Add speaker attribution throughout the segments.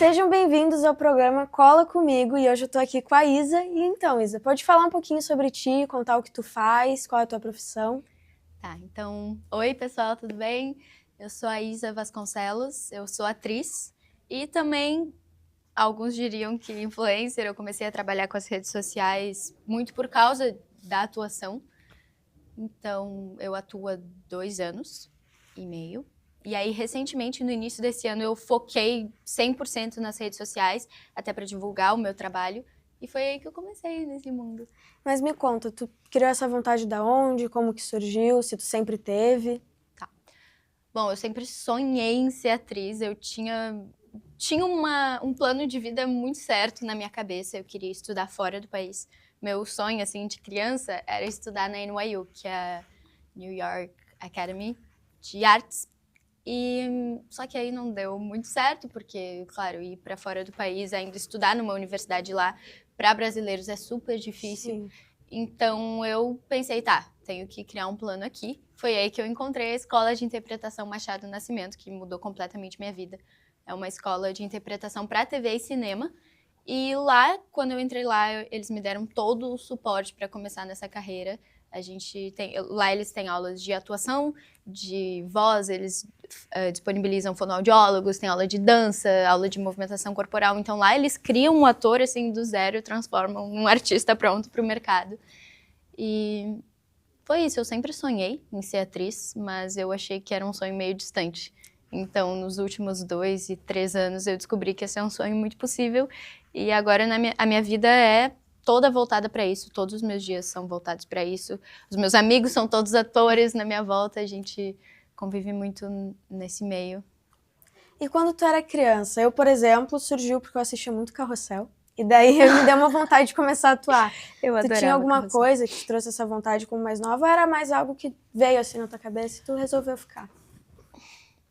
Speaker 1: Sejam bem-vindos ao programa Cola Comigo, e hoje eu tô aqui com a Isa. E então, Isa, pode falar um pouquinho sobre ti, contar o que tu faz, qual é a tua profissão?
Speaker 2: Tá, então, oi pessoal, tudo bem? Eu sou a Isa Vasconcelos, eu sou atriz e também, alguns diriam que influencer. Eu comecei a trabalhar com as redes sociais muito por causa da atuação. Então, eu atuo há 2 anos e meio. E aí, recentemente, no início desse ano, eu foquei 100% nas redes sociais, até para divulgar o meu trabalho. E foi aí que eu comecei nesse mundo.
Speaker 1: Mas me conta, tu criou essa vontade da onde, como que surgiu, se tu sempre teve?
Speaker 2: Bom, eu sempre sonhei em ser atriz. Eu tinha um plano de vida muito certo na minha cabeça. Eu queria estudar fora do país. Meu sonho, assim, de criança era estudar na NYU, que é a New York Academy de Artes. Só que aí não deu muito certo, porque, claro, ir para fora do país, ainda estudar numa universidade lá, para brasileiros é super difícil.
Speaker 1: Sim.
Speaker 2: Então eu pensei, tá, tenho que criar um plano aqui. Foi aí que eu encontrei a Escola de Interpretação Machado Nascimento, que mudou completamente minha vida. É uma escola de interpretação para TV e cinema. E lá, quando eu entrei lá, eles me deram todo o suporte para começar nessa carreira. Lá eles têm aulas de atuação, de voz, eles disponibilizam fonoaudiólogos, tem aula de dança, aula de movimentação corporal. Então lá eles criam um ator assim do zero e transformam num artista pronto para o mercado. E foi isso, eu sempre sonhei em ser atriz, mas eu achei que era um sonho meio distante. Então, nos últimos 2 e 3 anos, eu descobri que esse é um sonho muito possível. E agora a minha vida é toda voltada para isso. Todos os meus dias são voltados para isso. Os meus amigos são todos atores na minha volta. A gente convive muito nesse meio.
Speaker 1: E quando tu era criança? Eu, por exemplo, surgiu porque eu assistia muito Carrossel. E daí me deu uma vontade de começar a atuar.
Speaker 2: Eu
Speaker 1: Tu
Speaker 2: adorava
Speaker 1: tinha alguma
Speaker 2: Carrossel.
Speaker 1: coisa que te trouxe essa vontade como mais nova, ou era mais algo que veio assim na tua cabeça e tu resolveu ficar?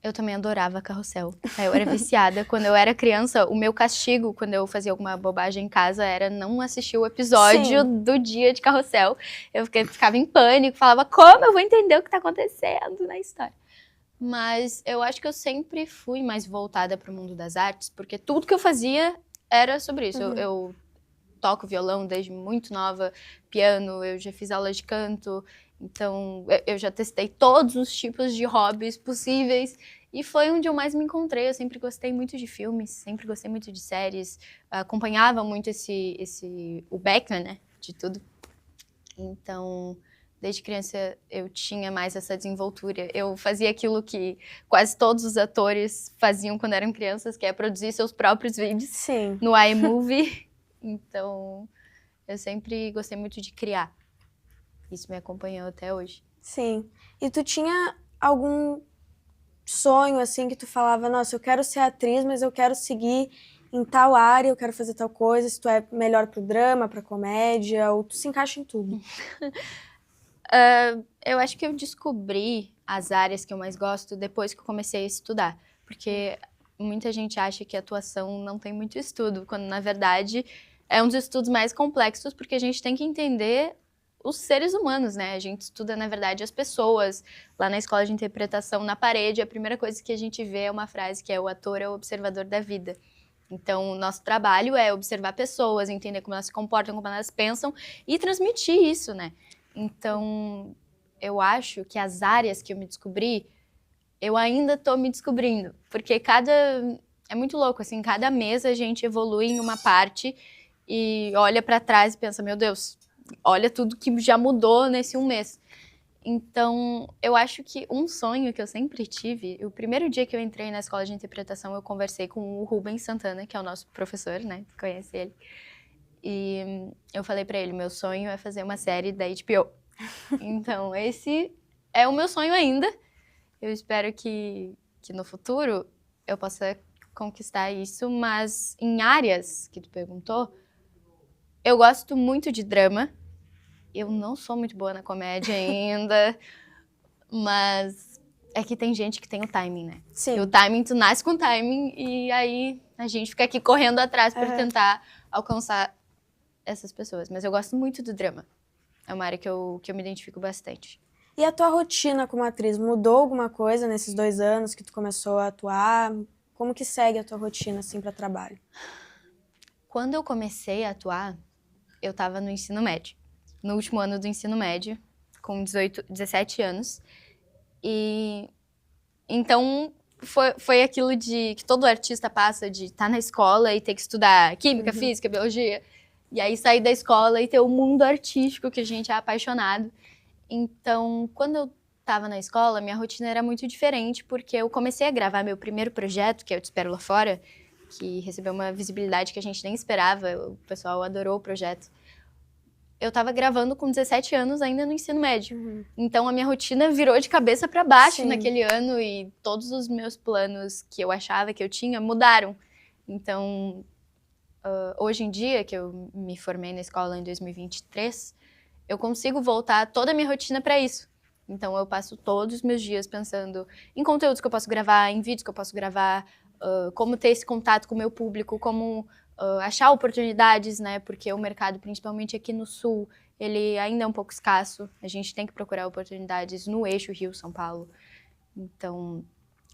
Speaker 2: Eu também adorava Carrossel. Eu era viciada. Quando eu era criança, o meu castigo, quando eu fazia alguma bobagem em casa, era não assistir o episódio do dia de Carrossel. Eu ficava em pânico, falava, como eu vou entender o que tá acontecendo na história? Mas eu acho que eu sempre fui mais voltada para o mundo das artes, porque tudo que eu fazia era sobre isso. Eu toco violão desde muito nova, piano, eu já fiz aula de canto, então eu já testei todos os tipos de hobbies possíveis e foi onde eu mais me encontrei. Eu sempre gostei muito de filmes, sempre gostei muito de séries, acompanhava muito o background, né, de tudo. Então, desde criança eu tinha mais essa desenvoltura. Eu fazia aquilo que quase todos os atores faziam quando eram crianças, que é produzir seus próprios vídeos
Speaker 1: Sim.
Speaker 2: no iMovie. Então, eu sempre gostei muito de criar. Isso me acompanhou até hoje.
Speaker 1: Sim. E tu tinha algum sonho, assim, que tu falava, nossa, eu quero ser atriz, mas eu quero seguir em tal área, eu quero fazer tal coisa, se tu é melhor pro drama, pra comédia, ou tu se encaixa em tudo?
Speaker 2: Eu acho que eu descobri as áreas que eu mais gosto depois que eu comecei a estudar. Porque muita gente acha que atuação não tem muito estudo, quando na verdade é um dos estudos mais complexos, porque a gente tem que entender os seres humanos, né? A gente estuda, na verdade, as pessoas. Lá na escola de interpretação, na parede, a primeira coisa que a gente vê é uma frase que é: o ator é o observador da vida. Então, o nosso trabalho é observar pessoas, entender como elas se comportam, como elas pensam e transmitir isso, né? Então, eu acho que as áreas que eu me descobri, eu ainda tô me descobrindo, porque é muito louco, assim, cada mês a gente evolui em uma parte e olha pra trás e pensa, meu Deus, olha tudo que já mudou nesse um mês. Então, eu acho que um sonho que eu sempre tive, o primeiro dia que eu entrei na escola de interpretação, eu conversei com o Rubens Santana, que é o nosso professor, né? Conhece ele. E eu falei pra ele, meu sonho é fazer uma série da HBO. Então, esse é o meu sonho ainda. Eu espero que no futuro eu possa conquistar isso, mas em áreas que tu perguntou, eu gosto muito de drama. Eu não sou muito boa na comédia ainda, mas é que tem gente que tem o timing, né?
Speaker 1: Sim.
Speaker 2: E o timing, tu nasce com timing e aí a gente fica aqui correndo atrás para tentar alcançar essas pessoas. Mas eu gosto muito do drama. É uma área que eu me identifico bastante.
Speaker 1: E a tua rotina como atriz, mudou alguma coisa nesses 2 anos que tu começou a atuar? Como que segue a tua rotina, assim, para trabalho?
Speaker 2: Quando eu comecei a atuar, eu estava no ensino médio. No último ano do ensino médio, com 17 anos. E então foi aquilo de que todo artista passa, de estar na escola e ter que estudar química, física, biologia. E aí sair da escola e ter o mundo artístico que a gente é apaixonado. Então, quando eu estava na escola, minha rotina era muito diferente, porque eu comecei a gravar meu primeiro projeto, que é o Te Espero Lá Fora, que recebeu uma visibilidade que a gente nem esperava, o pessoal adorou o projeto. Eu estava gravando com 17 anos ainda no ensino médio. Então, a minha rotina virou de cabeça para baixo naquele ano e todos os meus planos que eu achava que eu tinha mudaram. Então, hoje em dia, que eu me formei na escola em 2023, eu consigo voltar toda a minha rotina para isso. Então, eu passo todos os meus dias pensando em conteúdos que eu posso gravar, em vídeos que eu posso gravar, como ter esse contato com o meu público, como achar oportunidades, né? Porque o mercado, principalmente aqui no Sul, ele ainda é um pouco escasso. A gente tem que procurar oportunidades no eixo Rio-São Paulo. Então,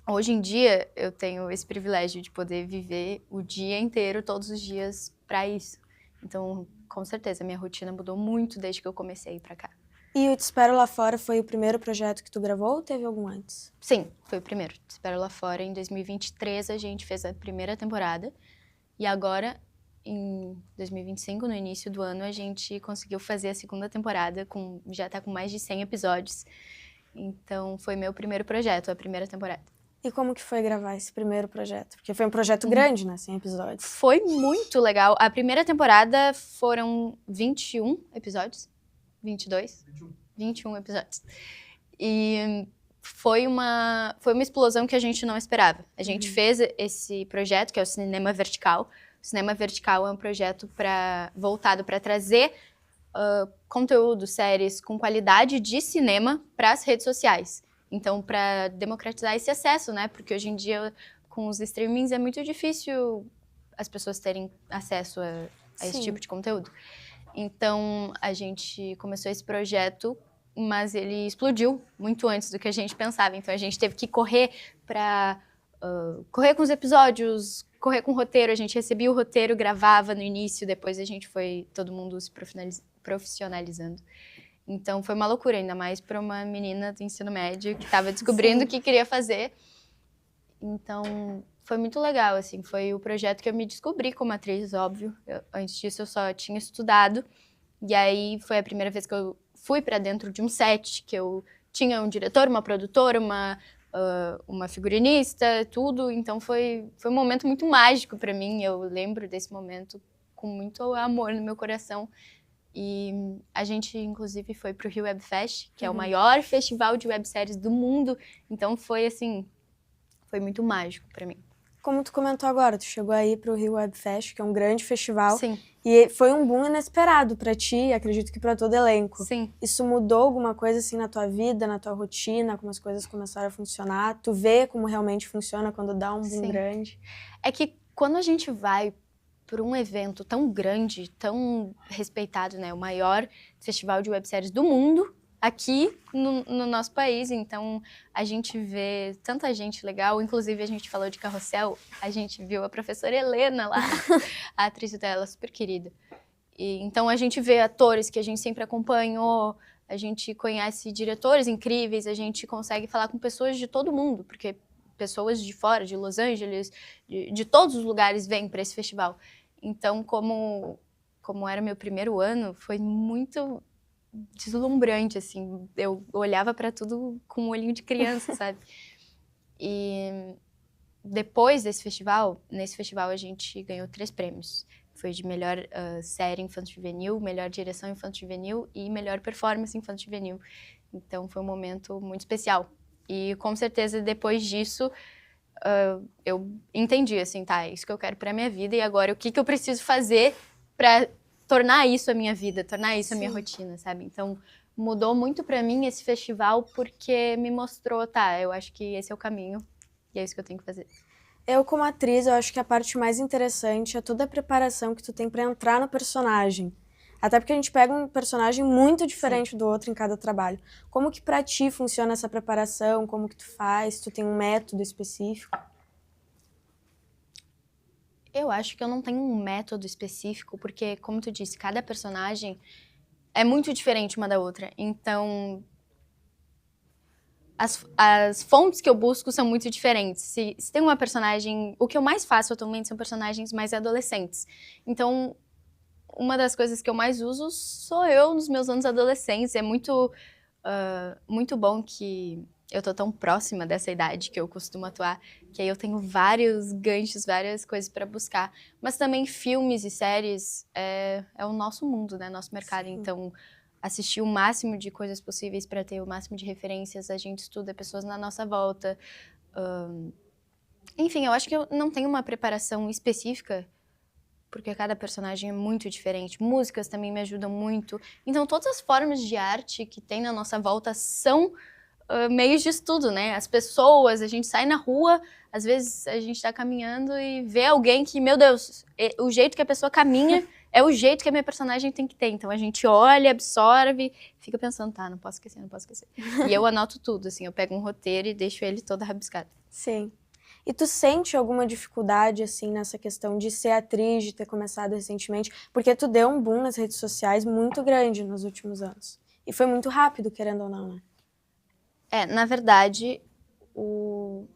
Speaker 2: hoje em dia, eu tenho esse privilégio de poder viver o dia inteiro, todos os dias, para isso. Então, com certeza, minha rotina mudou muito desde que eu comecei a ir para cá.
Speaker 1: E o Te Espero Lá Fora foi o primeiro projeto que tu gravou ou teve algum antes?
Speaker 2: Sim, foi o primeiro. Te Espero Lá Fora. Em 2023, a gente fez a primeira temporada. E agora, em 2025, no início do ano, a gente conseguiu fazer a segunda temporada, já tá com mais de 100 episódios. Então, foi meu primeiro projeto, a primeira temporada.
Speaker 1: E como que foi gravar esse primeiro projeto? Porque foi um projeto grande, né? 100 episódios.
Speaker 2: Foi muito legal. A primeira temporada foram 21 episódios. 22? 21 episódios. E foi uma explosão que a gente não esperava. A gente fez esse projeto, que é o Cinema Vertical. O Cinema Vertical é um projeto voltado para trazer conteúdo, séries com qualidade de cinema para as redes sociais. Então, para democratizar esse acesso, né? Porque hoje em dia, com os streamings, é muito difícil as pessoas terem acesso a esse tipo de conteúdo. Então, a gente começou esse projeto, mas ele explodiu muito antes do que a gente pensava. Então, a gente teve que correr correr com os episódios, correr com o roteiro. A gente recebia o roteiro, gravava no início, depois a gente foi todo mundo se profissionalizando. Então, foi uma loucura, ainda mais para uma menina do ensino médio que estava descobrindo o que queria fazer. Então, foi muito legal, assim, foi o projeto que eu me descobri como atriz, óbvio. Antes disso, eu só tinha estudado. E aí, foi a primeira vez que eu fui para dentro de um set, que eu tinha um diretor, uma produtora, uma figurinista, tudo. Então, foi um momento muito mágico para mim. Eu lembro desse momento com muito amor no meu coração. E a gente, inclusive, foi para o Rio Web Fest, que é o maior festival de webséries do mundo. Então, foi, assim, foi muito mágico para mim.
Speaker 1: Como tu comentou agora, tu chegou aí pro Rio Web Fest, que é um grande festival.
Speaker 2: Sim.
Speaker 1: E foi um boom inesperado pra ti, acredito que pra todo elenco.
Speaker 2: Sim.
Speaker 1: Isso mudou alguma coisa assim na tua vida, na tua rotina, como as coisas começaram a funcionar? Tu vê como realmente funciona quando dá um boom grande?
Speaker 2: É que quando a gente vai por um evento tão grande, tão respeitado, né, o maior festival de webséries do mundo, aqui no nosso país. Então, a gente vê tanta gente legal. Inclusive, a gente falou de Carrossel, a gente viu a professora Helena lá, a atriz dela, super querida. E, então, a gente vê atores que a gente sempre acompanhou, a gente conhece diretores incríveis, a gente consegue falar com pessoas de todo mundo, porque pessoas de fora, de Los Angeles, de todos os lugares vêm para esse festival. Então, como era meu primeiro ano, foi muito deslumbrante, assim. Eu olhava para tudo com um olhinho de criança, sabe? E depois nesse festival a gente ganhou 3 prêmios. Foi de melhor série infanto-juvenil, melhor direção infanto-juvenil e melhor performance infanto-juvenil. Então, foi um momento muito especial. E, com certeza, depois disso, eu entendi, assim, tá, é isso que eu quero pra minha vida, e agora o que eu preciso fazer pra tornar isso a minha vida, tornar isso a minha rotina, sabe? Então, mudou muito pra mim esse festival, porque me mostrou, tá, eu acho que esse é o caminho, e é isso que eu tenho que fazer.
Speaker 1: Eu, como atriz, eu acho que a parte mais interessante é toda a preparação que tu tem pra entrar no personagem. Até porque a gente pega um personagem muito diferente do outro em cada trabalho. Como que pra ti funciona essa preparação? Como que tu faz? Tu tem um método específico?
Speaker 2: Eu acho que eu não tenho um método específico, porque, como tu disse, cada personagem é muito diferente uma da outra. Então, as fontes que eu busco são muito diferentes. Se tem uma personagem... O que eu mais faço atualmente são personagens mais adolescentes. Então, uma das coisas que eu mais uso sou eu nos meus anos adolescentes. É muito bom que eu tô tão próxima dessa idade que eu costumo atuar, que aí eu tenho vários ganchos, várias coisas para buscar. Mas também filmes e séries é o nosso mundo, né? Nosso mercado. Sim. Então, assistir o máximo de coisas possíveis para ter o máximo de referências. A gente estuda pessoas na nossa volta. Enfim, eu acho que eu não tenho uma preparação específica, porque cada personagem é muito diferente. Músicas também me ajudam muito. Então, todas as formas de arte que tem na nossa volta são meios de estudo, né? As pessoas, a gente sai na rua, às vezes a gente tá caminhando e vê alguém que, meu Deus, o jeito que a pessoa caminha é o jeito que a minha personagem tem que ter. Então, a gente olha, absorve, fica pensando, tá, não posso esquecer, não posso esquecer. E eu anoto tudo, assim, eu pego um roteiro e deixo ele todo rabiscado.
Speaker 1: Sim. E tu sente alguma dificuldade, assim, nessa questão de ser atriz, de ter começado recentemente? Porque tu deu um boom nas redes sociais muito grande nos últimos anos. E foi muito rápido, querendo ou não, né?
Speaker 2: Na verdade, o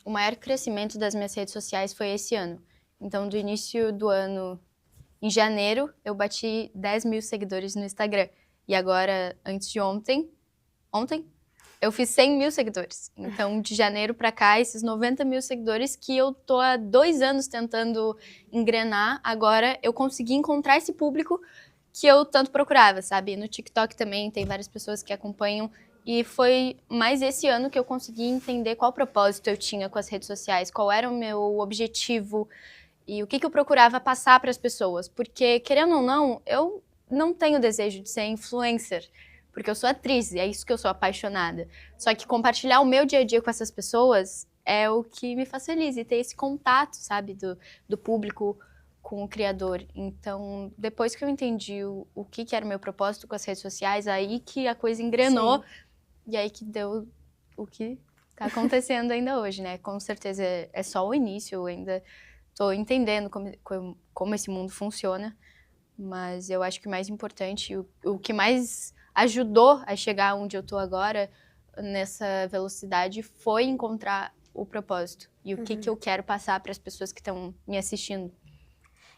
Speaker 2: maior crescimento das minhas redes sociais foi esse ano. Então, do início do ano, em janeiro, eu bati 10 mil seguidores no Instagram. E agora, antes de ontem, eu fiz 100 mil seguidores. Então, de janeiro pra cá, esses 90 mil seguidores que eu tô há 2 anos tentando engrenar, agora eu consegui encontrar esse público que eu tanto procurava, sabe? No TikTok também tem várias pessoas que acompanham. E foi mais esse ano que eu consegui entender qual propósito eu tinha com as redes sociais, qual era o meu objetivo e o que eu procurava passar para as pessoas. Porque, querendo ou não, eu não tenho desejo de ser influencer, porque eu sou atriz e é isso que eu sou apaixonada. Só que compartilhar o meu dia a dia com essas pessoas é o que me faz feliz, e ter esse contato, sabe, do público com o criador. Então, depois que eu entendi o que era o meu propósito com as redes sociais, aí que a coisa engrenou. Sim. E aí que deu o que tá acontecendo ainda hoje, né? Com certeza é só o início, eu ainda tô entendendo como esse mundo funciona, mas eu acho que o mais importante, o que mais ajudou a chegar onde eu tô agora, nessa velocidade, foi encontrar o propósito e o que eu quero passar para as pessoas que estão me assistindo.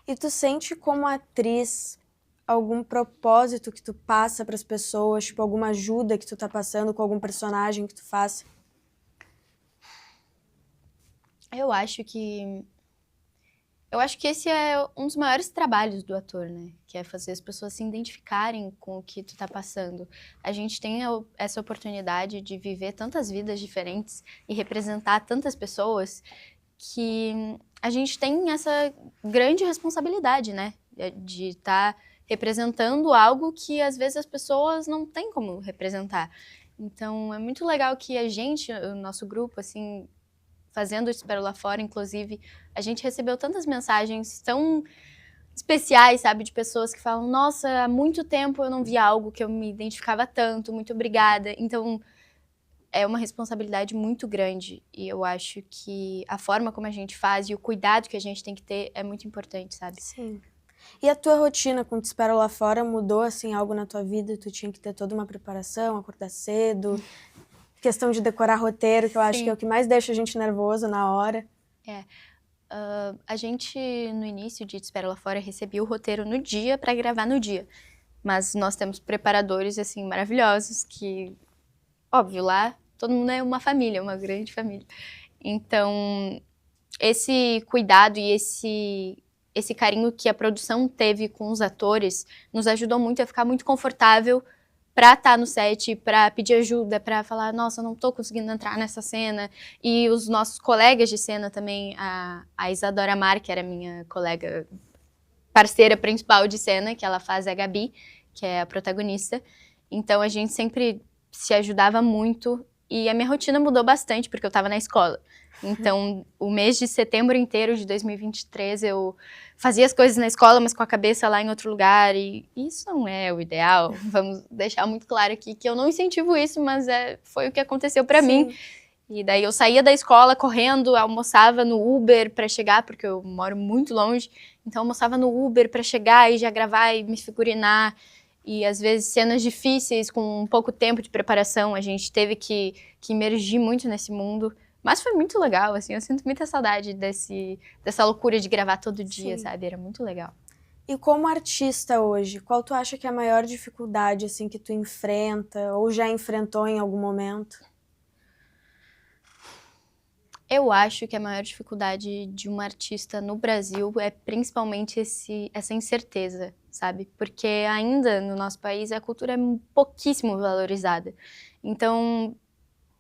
Speaker 1: E tu sente como atriz algum propósito que tu passa para as pessoas, tipo, alguma ajuda que tu tá passando com algum personagem que tu faça?
Speaker 2: Eu acho que esse é um dos maiores trabalhos do ator, né? Que é fazer as pessoas se identificarem com o que tu tá passando. A gente tem essa oportunidade de viver tantas vidas diferentes e representar tantas pessoas que a gente tem essa grande responsabilidade, né? De estar representando algo que às vezes as pessoas não têm como representar. Então é muito legal que a gente, o nosso grupo, assim, fazendo o Espero Lá Fora, inclusive, a gente recebeu tantas mensagens tão especiais, sabe, de pessoas que falam, nossa, há muito tempo eu não vi algo que eu me identificava tanto, muito obrigada. Então é uma responsabilidade muito grande e eu acho que a forma como a gente faz e o cuidado que a gente tem que ter é muito importante, sabe?
Speaker 1: Sim. E a tua rotina com Te Espero Lá Fora mudou, assim, algo na tua vida? Tu tinha que ter toda uma preparação, acordar cedo, questão de decorar roteiro, que eu acho que é o que mais deixa a gente nervoso na hora.
Speaker 2: A gente, no início de Te Espero Lá Fora, recebia o roteiro no dia para gravar no dia. Mas nós temos preparadores, assim, maravilhosos que, óbvio, lá todo mundo é uma família, uma grande família. Então, esse cuidado e esse carinho que a produção teve com os atores nos ajudou muito a ficar muito confortável pra estar no set, pra pedir ajuda, pra falar, nossa, não tô conseguindo entrar nessa cena. E os nossos colegas de cena também, a Isadora Mar, que era minha colega parceira principal de cena, que ela faz a Gabi, que é a protagonista. Então a gente sempre se ajudava muito e a minha rotina mudou bastante, porque eu tava na escola. Então, o mês de setembro inteiro de 2023, eu fazia as coisas na escola, mas com a cabeça lá em outro lugar, e isso não é o ideal. Vamos deixar muito claro aqui que eu não incentivo isso, mas foi o que aconteceu pra mim. E daí eu saía da escola correndo, almoçava no Uber pra chegar, porque eu moro muito longe. Então eu almoçava no Uber pra chegar e já gravar e me figurinar. E às vezes cenas difíceis, com pouco tempo de preparação, a gente teve que imergir muito nesse mundo. Mas foi muito legal, assim, eu sinto muita saudade dessa loucura de gravar todo dia,
Speaker 1: Sim.
Speaker 2: sabe? Era muito legal.
Speaker 1: E como artista hoje, qual tu acha que é a maior dificuldade, assim, que tu enfrenta ou já enfrentou em algum momento?
Speaker 2: Eu acho que a maior dificuldade de um artista no Brasil é principalmente essa incerteza, sabe? Porque ainda no nosso país a cultura é pouquíssimo valorizada. Então,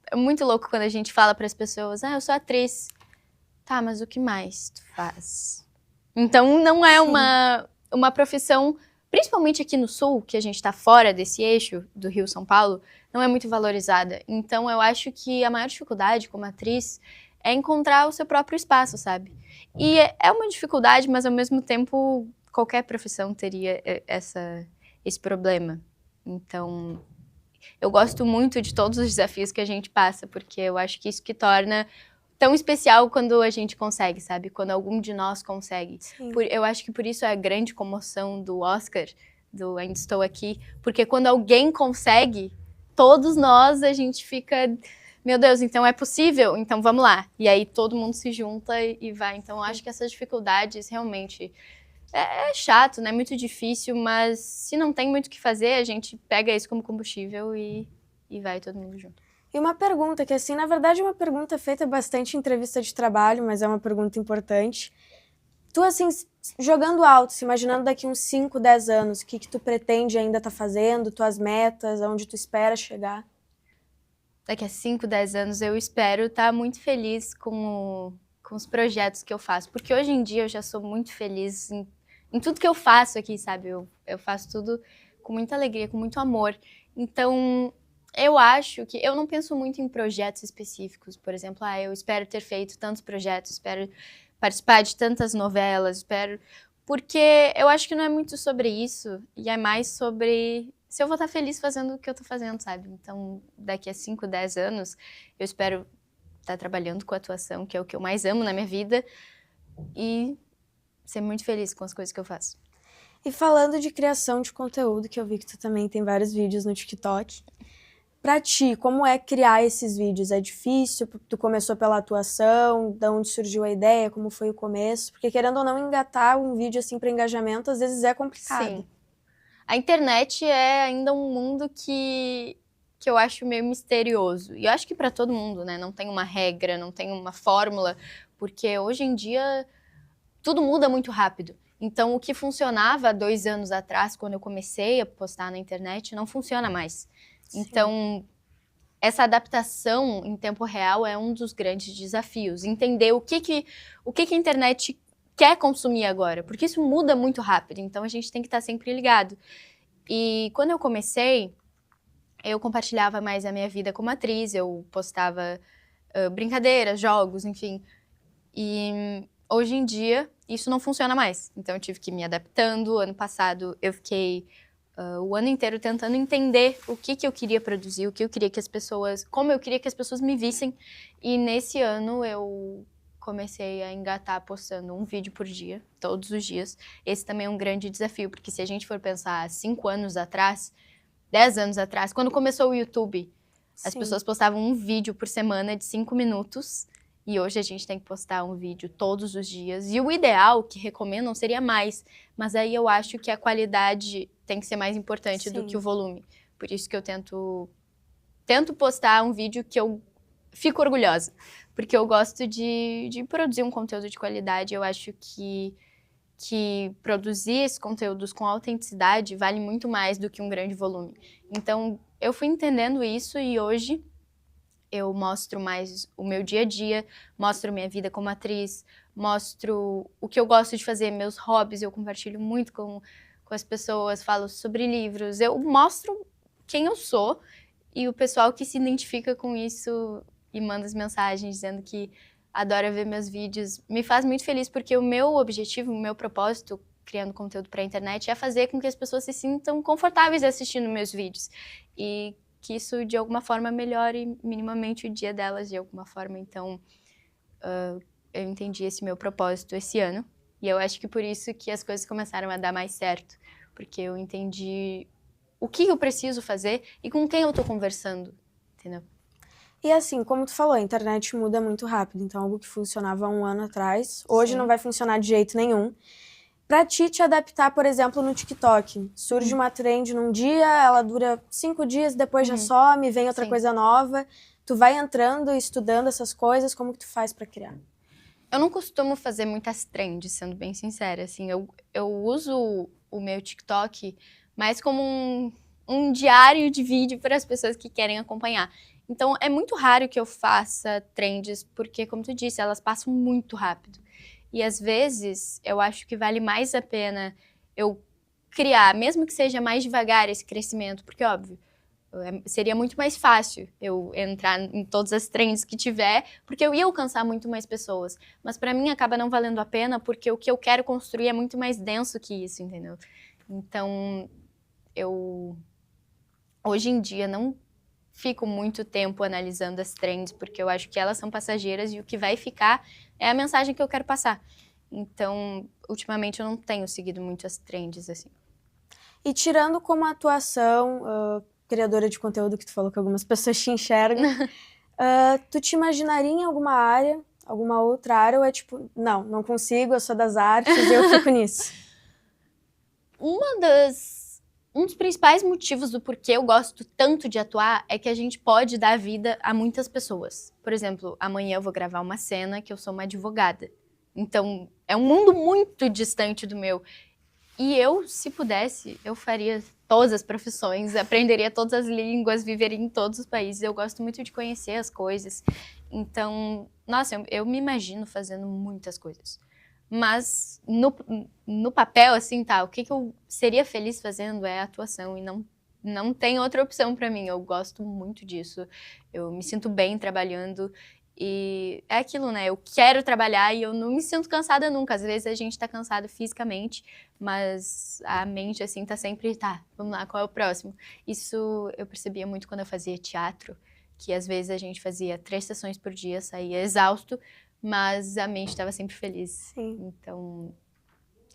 Speaker 2: é muito louco quando a gente fala para as pessoas, eu sou atriz. Tá, mas o que mais tu faz? Então, não é uma profissão, principalmente aqui no Sul, que a gente tá fora desse eixo do Rio-São Paulo, não é muito valorizada. Então, eu acho que a maior dificuldade como atriz é encontrar o seu próprio espaço, sabe? E é uma dificuldade, mas ao mesmo tempo, qualquer profissão teria esse problema. Então, eu gosto muito de todos os desafios que a gente passa, porque eu acho que isso que torna tão especial quando a gente consegue, sabe? Quando algum de nós consegue. Eu acho que por isso é a grande comoção do Oscar, do Ainda Estou Aqui, porque quando alguém consegue, todos nós, a gente fica... Meu Deus, então é possível? Então vamos lá. E aí todo mundo se junta e vai. Então eu acho que essas dificuldades realmente... É chato, né? Muito difícil, mas se não tem muito o que fazer, a gente pega isso como combustível e vai todo mundo junto.
Speaker 1: E uma pergunta que, assim, na verdade é uma pergunta feita bastante em entrevista de trabalho, mas é uma pergunta importante. Tu, assim, jogando alto, se imaginando daqui uns 5, 10 anos, o que tu pretende ainda estar fazendo, tuas metas, aonde tu espera chegar?
Speaker 2: Daqui a 5, 10 anos eu espero estar muito feliz com os projetos que eu faço. Porque hoje em dia eu já sou muito feliz em tudo que eu faço aqui, sabe? Eu faço tudo com muita alegria, com muito amor. Então, eu acho que... Eu não penso muito em projetos específicos. Por exemplo, eu espero ter feito tantos projetos, espero participar de tantas novelas, espero... Porque eu acho que não é muito sobre isso, e é mais sobre se eu vou estar feliz fazendo o que eu tô fazendo, sabe? Então, daqui a 5, 10 anos, eu espero estar trabalhando com atuação, que é o que eu mais amo na minha vida, e ser muito feliz com as coisas que eu faço.
Speaker 1: E falando de criação de conteúdo, que eu vi que tu também tem vários vídeos no TikTok, pra ti, como é criar esses vídeos? É difícil? Tu começou pela atuação? De onde surgiu a ideia? Como foi o começo? Porque querendo ou não engatar um vídeo assim para engajamento, às vezes é complicado.
Speaker 2: Sim. A internet é ainda um mundo que eu acho meio misterioso. E eu acho que para todo mundo, né? Não tem uma regra, não tem uma fórmula, porque hoje em dia tudo muda muito rápido. Então, o que funcionava há 2 anos atrás, quando eu comecei a postar na internet, não funciona mais. Sim. Então, essa adaptação em tempo real é um dos grandes desafios. Entender o que a internet quer consumir agora, porque isso muda muito rápido, então a gente tem que estar sempre ligado. E quando eu comecei, eu compartilhava mais a minha vida como atriz, eu postava brincadeiras, jogos, enfim. E hoje em dia, isso não funciona mais. Então eu tive que ir me adaptando. Ano passado eu fiquei o ano inteiro tentando entender o que eu queria produzir, o que eu queria que as pessoas... Como eu queria que as pessoas me vissem. E nesse ano eu comecei a engatar postando um vídeo por dia, todos os dias. Esse também é um grande desafio, porque se a gente for pensar 5 anos atrás, 10 anos atrás, quando começou o YouTube, as pessoas postavam um vídeo por semana de 5 minutos, e hoje a gente tem que postar um vídeo todos os dias. E o ideal, que recomendam, seria mais, mas aí eu acho que a qualidade tem que ser mais importante do que o volume. Por isso que eu tento postar um vídeo que eu fico orgulhosa, porque eu gosto de produzir um conteúdo de qualidade. Eu acho que produzir esses conteúdos com autenticidade vale muito mais do que um grande volume. Então, eu fui entendendo isso e hoje eu mostro mais o meu dia a dia, mostro minha vida como atriz, mostro o que eu gosto de fazer, meus hobbies, eu compartilho muito com as pessoas, falo sobre livros, eu mostro quem eu sou e o pessoal que se identifica com isso e manda as mensagens dizendo que adora ver meus vídeos, me faz muito feliz, porque o meu objetivo, o meu propósito, criando conteúdo para a internet, é fazer com que as pessoas se sintam confortáveis assistindo meus vídeos. E que isso, de alguma forma, melhore minimamente o dia delas, de alguma forma. Então, eu entendi esse meu propósito esse ano. E eu acho que por isso que as coisas começaram a dar mais certo. Porque eu entendi o que eu preciso fazer e com quem eu tô conversando, entendeu?
Speaker 1: E assim, como tu falou, a internet muda muito rápido. Então, algo que funcionava 1 ano atrás, hoje não vai funcionar de jeito nenhum. Pra te adaptar, por exemplo, no TikTok. Surge uma trend num dia, ela dura 5 dias, depois já some, vem outra coisa nova. Tu vai entrando e estudando essas coisas, como que tu faz pra criar?
Speaker 2: Eu não costumo fazer muitas trends, sendo bem sincera. Assim, eu uso o meu TikTok mais como um diário de vídeo para as pessoas que querem acompanhar. Então, é muito raro que eu faça trends, porque, como tu disse, elas passam muito rápido. E, às vezes, eu acho que vale mais a pena eu criar, mesmo que seja mais devagar esse crescimento, porque, óbvio, seria muito mais fácil eu entrar em todas as trends que tiver, porque eu ia alcançar muito mais pessoas. Mas para mim acaba não valendo a pena, porque o que eu quero construir é muito mais denso que isso, entendeu? Então, eu hoje em dia não fico muito tempo analisando as trends, porque eu acho que elas são passageiras e o que vai ficar é a mensagem que eu quero passar. Então, ultimamente eu não tenho seguido muito as trends, assim.
Speaker 1: E tirando como atuação, criadora de conteúdo, que tu falou que algumas pessoas te enxergam, tu te imaginaria em alguma área, alguma outra área, ou é tipo, não consigo, eu sou das artes e eu fico nisso?
Speaker 2: Um dos principais motivos do porquê eu gosto tanto de atuar é que a gente pode dar vida a muitas pessoas. Por exemplo, amanhã eu vou gravar uma cena que eu sou uma advogada. Então, é um mundo muito distante do meu. E eu, se pudesse, eu faria todas as profissões, aprenderia todas as línguas, viveria em todos os países. Eu gosto muito de conhecer as coisas. Então, nossa, eu me imagino fazendo muitas coisas. Mas no papel, assim, tá, o que eu seria feliz fazendo é atuação e não tem outra opção pra mim. Eu gosto muito disso. Eu me sinto bem trabalhando. E é aquilo, né? Eu quero trabalhar e eu não me sinto cansada nunca. Às vezes a gente tá cansado fisicamente, mas a mente, assim, tá sempre, tá, vamos lá, qual é o próximo? Isso eu percebia muito quando eu fazia teatro, que às vezes a gente fazia 3 sessões por dia, saía exausto, mas a mente estava sempre feliz.
Speaker 1: Sim.
Speaker 2: Então,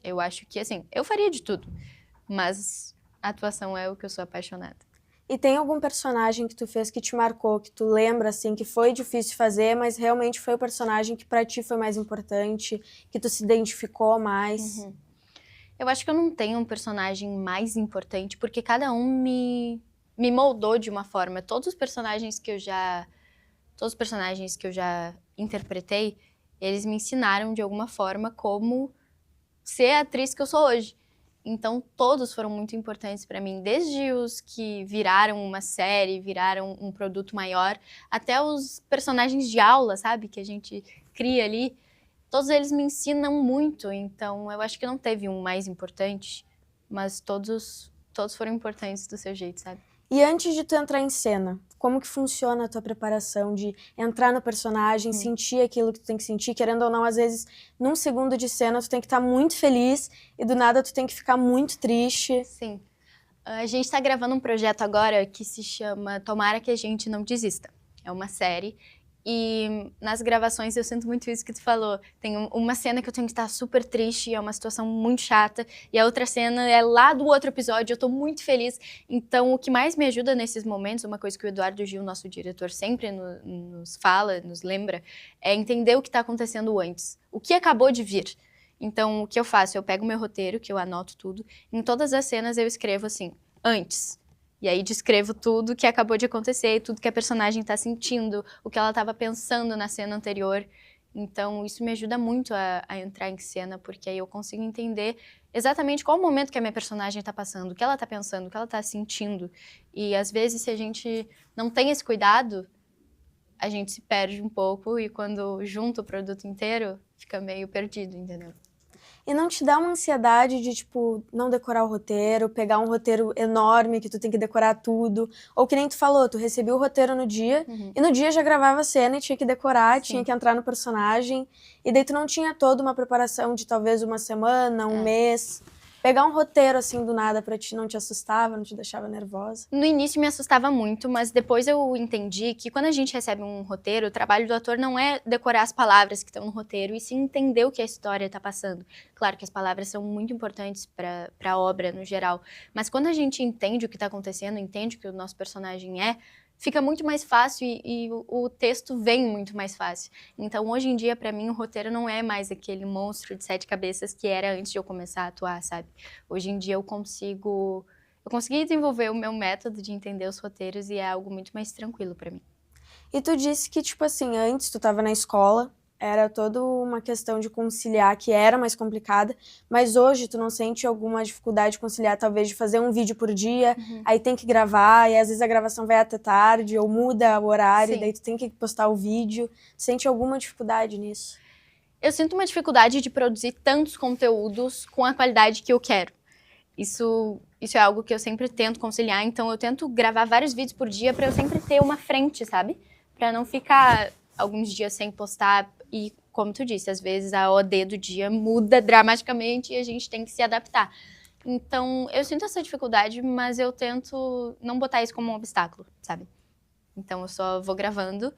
Speaker 2: eu acho que, assim, eu faria de tudo, mas a atuação é o que eu sou apaixonada.
Speaker 1: E tem algum personagem que tu fez que te marcou, que tu lembra, assim, que foi difícil fazer, mas realmente foi o personagem que pra ti foi mais importante, que tu se identificou mais?
Speaker 2: Eu acho que eu não tenho um personagem mais importante, porque cada um me moldou de uma forma. Todos os personagens que eu já interpretei, eles me ensinaram de alguma forma como ser a atriz que eu sou hoje. Então, todos foram muito importantes para mim, desde os que viraram uma série, viraram um produto maior, até os personagens de aula, sabe, que a gente cria ali. Todos eles me ensinam muito, então eu acho que não teve um mais importante, mas todos foram importantes do seu jeito, sabe?
Speaker 1: E antes de tu entrar em cena, como que funciona a tua preparação de entrar no personagem, sentir aquilo que tu tem que sentir, querendo ou não, às vezes, num segundo de cena, tu tem que estar muito feliz e do nada tu tem que ficar muito triste.
Speaker 2: Sim. A gente tá gravando um projeto agora que se chama Tomara que a gente não desista. É uma série. E nas gravações eu sinto muito isso que tu falou. Tem uma cena que eu tenho que estar super triste, é uma situação muito chata. E a outra cena é lá do outro episódio, eu tô muito feliz. Então, o que mais me ajuda nesses momentos, uma coisa que o Eduardo Gil, nosso diretor, sempre nos fala, nos lembra, é entender o que tá acontecendo antes. O que acabou de vir. Então, o que eu faço? Eu pego meu roteiro, que eu anoto tudo. Em todas as cenas eu escrevo assim, antes. E aí descrevo tudo que acabou de acontecer, tudo que a personagem tá sentindo, o que ela estava pensando na cena anterior. Então, isso me ajuda muito a entrar em cena, porque aí eu consigo entender exatamente qual o momento que a minha personagem tá passando, o que ela tá pensando, o que ela tá sentindo. E, às vezes, se a gente não tem esse cuidado, a gente se perde um pouco e quando junta o produto inteiro, fica meio perdido, entendeu?
Speaker 1: E não te dá uma ansiedade de, tipo, não decorar o roteiro, pegar um roteiro enorme que tu tem que decorar tudo? Ou que nem tu falou, tu recebia o roteiro no dia, e no dia já gravava a cena e tinha que decorar, tinha que entrar no personagem. E daí tu não tinha toda uma preparação de talvez uma semana, um mês. Pegar um roteiro assim do nada pra ti não te assustava, não te deixava nervosa?
Speaker 2: No início me assustava muito, mas depois eu entendi que quando a gente recebe um roteiro, o trabalho do ator não é decorar as palavras que estão no roteiro, e sim entender o que a história está passando. Claro que as palavras são muito importantes para a obra no geral, mas quando a gente entende o que está acontecendo, entende o que o nosso personagem é, fica muito mais fácil e o texto vem muito mais fácil. Então, hoje em dia, para mim, o roteiro não é mais aquele monstro de 7 cabeças que era antes de eu começar a atuar, sabe? Hoje em dia eu consegui desenvolver o meu método de entender os roteiros e é algo muito mais tranquilo pra mim.
Speaker 1: E tu disse que, tipo assim, antes tu tava na escola, era toda uma questão de conciliar que era mais complicada, mas hoje tu não sente alguma dificuldade de conciliar, talvez, de fazer um vídeo por dia, aí tem que gravar, e às vezes a gravação vai até tarde, ou muda o horário,
Speaker 2: Sim.
Speaker 1: daí tu tem que postar o vídeo. Tu sente alguma dificuldade nisso?
Speaker 2: Eu sinto uma dificuldade de produzir tantos conteúdos com a qualidade que eu quero. Isso é algo que eu sempre tento conciliar, então eu tento gravar vários vídeos por dia pra eu sempre ter uma frente, sabe? Pra não ficar alguns dias sem postar e, como tu disse, às vezes a OD do dia muda dramaticamente e a gente tem que se adaptar. Então, eu sinto essa dificuldade, mas eu tento não botar isso como um obstáculo, sabe? Então, eu só vou gravando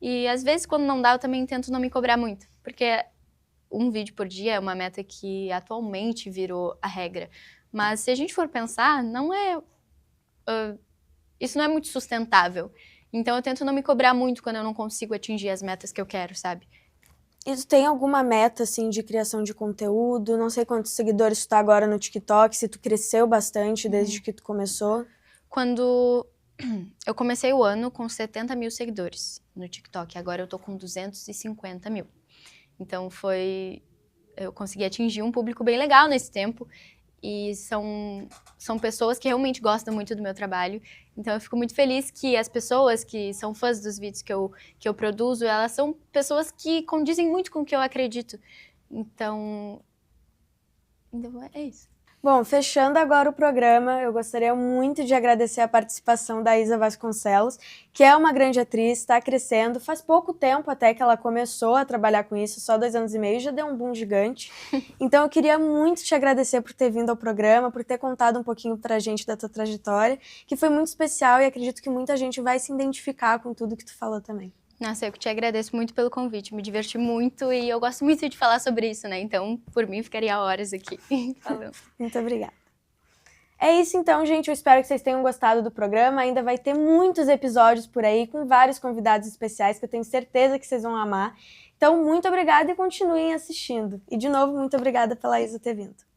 Speaker 2: e, às vezes, quando não dá, eu também tento não me cobrar muito, porque um vídeo por dia é uma meta que atualmente virou a regra. Mas se a gente for pensar, isso não é muito sustentável. Então eu tento não me cobrar muito quando eu não consigo atingir as metas que eu quero, sabe?
Speaker 1: E tu tem alguma meta, assim, de criação de conteúdo? Não sei quantos seguidores tu tá agora no TikTok, se tu cresceu bastante desde que tu começou.
Speaker 2: Quando eu comecei o ano com 70 mil seguidores no TikTok, agora eu tô com 250 mil. Então eu consegui atingir um público bem legal nesse tempo. E são pessoas que realmente gostam muito do meu trabalho. Então eu fico muito feliz que as pessoas que são fãs dos vídeos que eu produzo, elas são pessoas que condizem muito com o que eu acredito. Então é isso.
Speaker 1: Bom, fechando agora o programa, eu gostaria muito de agradecer a participação da Isa Vasconcelos, que é uma grande atriz, está crescendo, faz pouco tempo até que ela começou a trabalhar com isso, só 2 anos e meio, já deu um boom gigante. Então eu queria muito te agradecer por ter vindo ao programa, por ter contado um pouquinho pra gente da tua trajetória, que foi muito especial e acredito que muita gente vai se identificar com tudo que tu falou também.
Speaker 2: Nossa, eu que te agradeço muito pelo convite, me diverti muito e eu gosto muito de falar sobre isso, né? Então, por mim, ficaria horas aqui falando.
Speaker 1: Muito obrigada. É isso então, gente. Eu espero que vocês tenham gostado do programa. Ainda vai ter muitos episódios por aí, com vários convidados especiais que eu tenho certeza que vocês vão amar. Então, muito obrigada e continuem assistindo. E, de novo, muito obrigada pela Isa ter vindo.